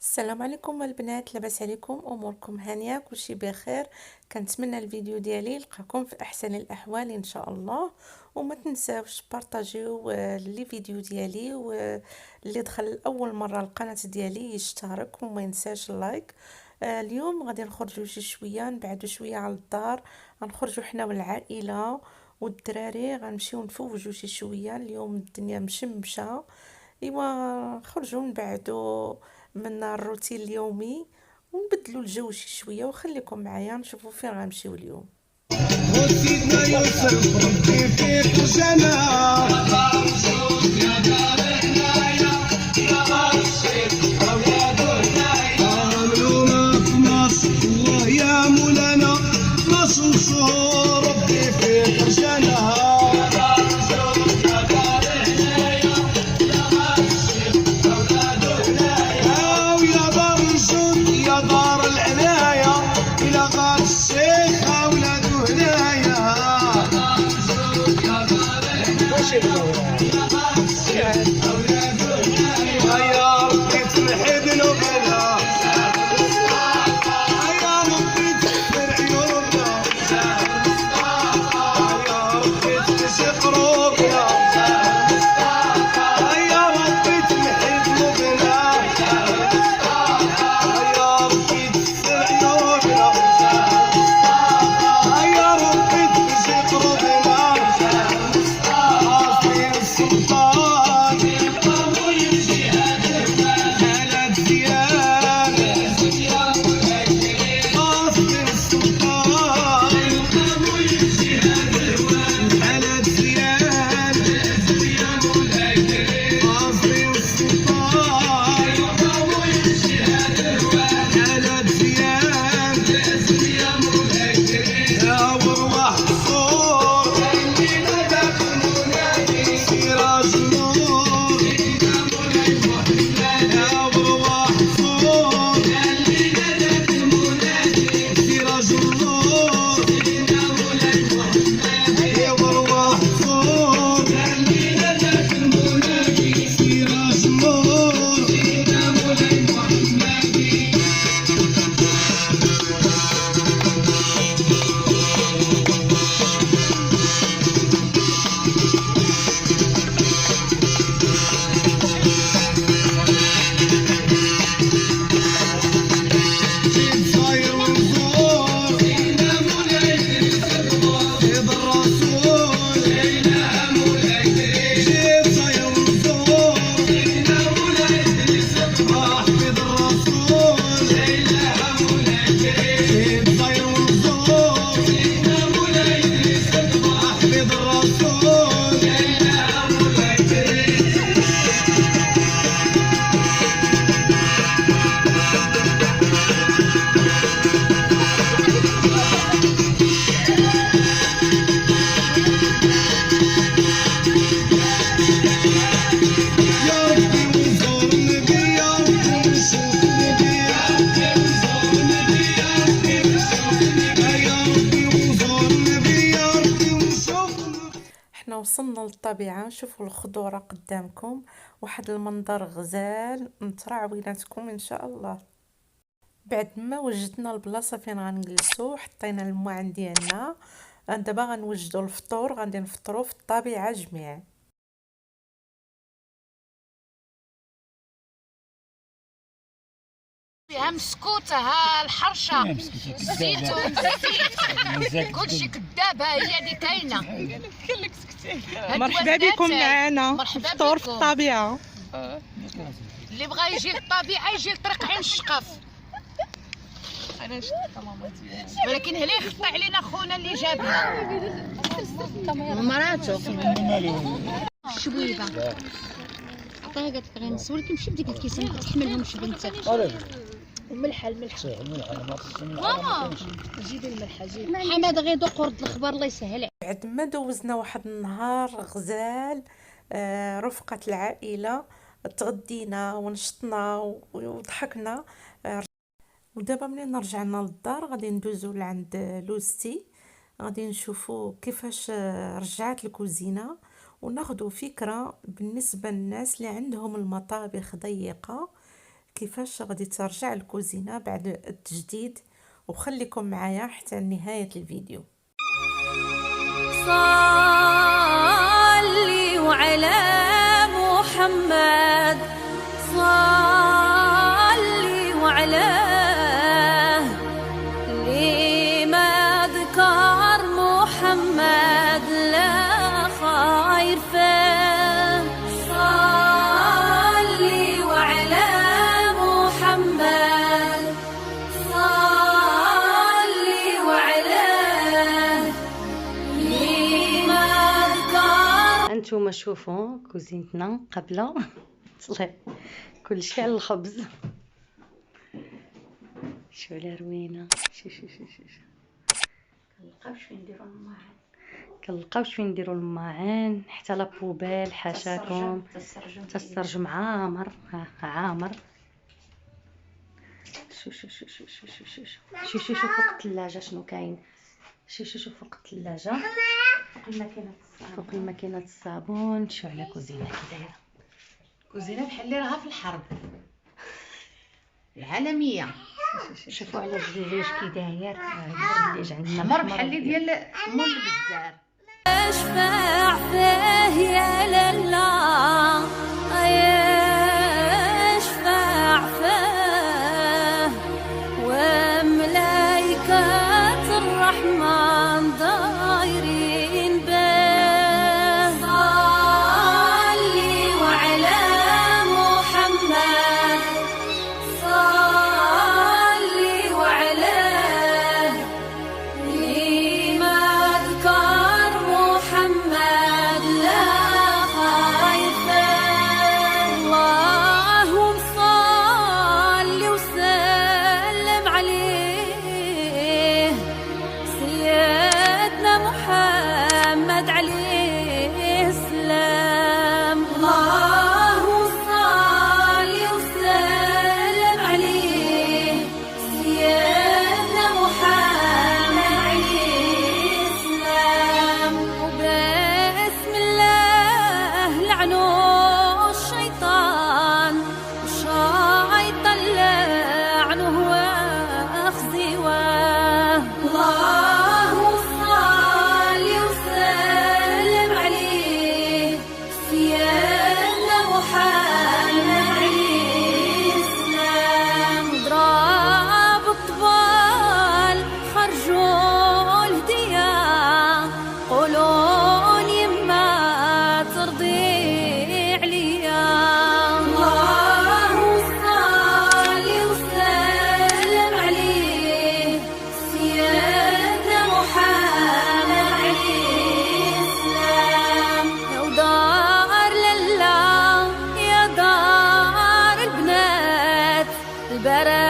السلام عليكم البنات، لاباس عليكم؟ اموركم هانيه؟ كلشي بخير. كنتمنى الفيديو ديالي يلقاكم في احسن الاحوال ان شاء الله. وما تنساوش بارطاجيو لي فيديو ديالي، واللي دخل اول مره القناه ديالي يشترك وما ينساش اللايك. اليوم غادي نخرجوا شي شويه، نبعدوا شويه على الدار، غنخرجوا حنا والعائله والدراري، غنمشيو نفوجوا شي شويه. اليوم الدنيا مشمشه. ايوا خرجوا نبعدوا من الروتين اليومي ونبدلوا الجو شي شويه، وخليكم معايا نشوفوا فين غنمشيو اليوم. وسيدنا يوسف ربي فيك وسنا عملوا ما في مصر الله يا مولانا مصر شهور ربي فيك وسنا ويا دار الجود يا دار العناية إلى غار الشيخ أولادو هنايا يا ربي تمحي ذنوبنا يا ربي تغفر عيوبنا يا ربي تنسي قلوبنا يا ربي تمحي ذنوبنا يا ربي تغفر عيوبنا يا ربي تنسي قلوبنا عاصي السلطان هلا زيان عاصي السلطان هلا زيان عاصي السلطان هلا زيان يا وروح صور سراج النور يا وروح صور سراج النور يا وروح صور سراج النور جيت صاير ونزور سيد الرسول جيت صاير ونزور حفيد الرسول جيت صاير ونزور حفيد الرسول يا ربي ونزور النبي يا ربي ونشوف النبي يا ربي ونزور النبي يا ربي ونشوف النبي. حنا وصلنا للطبيعه، شوفوا الخضوره قدامكم، واحد المنظر غزال نطرع ويناتكم ان شاء الله. بعد ما وجدنا البلاصه فين غنجلسوا، حطينا الماعن ديالنا، دابا غنوجدوا الفطور، غادي نفطروا في الطبيعه جميع. فيها مسكوته، ها الحرشه، الزيتون، الزيت، كلشي كدابه هي اللي كاينه. مرحبا بكم معنا مرحبا فطور في بكم. الطبيعة. اللي بغى يجي للطبيعه يجي لطريق عين الشقف. ولكن هلا يخطى علينا خونا اللي جابنا مراتو شويبه عطيها قالت لك غنس، ولكن ماشي بديك الكيسه ما تحملهمش بنتك. الملحه ماما جيبي الملحه، جيبي حماد غيدوق ورد الخبر الله يسهل. بعد ما دوزنا واحد النهار غزال رفقة العائلة، تغدينا ونشطنا وضحكنا. ودابا ملي رجعنا للدار غادي ندوزو لعند لوستي، غادي نشوفوا كيفاش رجعت الكوزينه، وناخذوا فكره بالنسبه للناس اللي عندهم المطابخ ضيقه كيفاش غادي ترجع الكوزينه بعد التجديد، وخليكم معايا حتى نهايه الفيديو. صلي وعلى محمد، صلي وعلاه، لما ذكر محمد لا خير فيه. صلي وعلى محمد، صلي وعلاه، لما ذكر. انتوما شوفوا كوزينتنا قبله طلع كلشي على الخبز. شو على روينه، شو كنلقاوش فين نديرو الماعن حتى لا بوبيل حاشاكم حتى السرجم عامر عامر. شو فوق الثلاجه شنو كاين، شو فوق الثلاجه فوق الماكينه الصابون. شو على كوزينه كي دايره، كوزينه بحال اللي راها في الحرب العالميه. شوفوا على الزليج كي داير، الزليج عندنا حمر بحال اللي ديال مول البزار. اشفع فيه يا لالا، اشفع فيه، وملايكة الرحمن دايرين به. صلي وعلى محمد، صلي وعلاه، لما ذكر محمد لا خير فيه. اللهم صل وسلم عليه، سيدنا محمد عليه السلام. اللهم صل وسلم عليه، سيدنا محمد عليه السلام. وبسم الله لعنوا الشيطان، والشيطان لعنه واخزواه. اللهم صل وسلم عليه، سيدنا محمد عليه السلام. ضرب الطبال خرجوا الهدية، قولون يما ترضي عليا. اللهم صل وسلم عليه، سيدنا محمد عليه السلام. يا دار لالا، يا دار البنات، البرات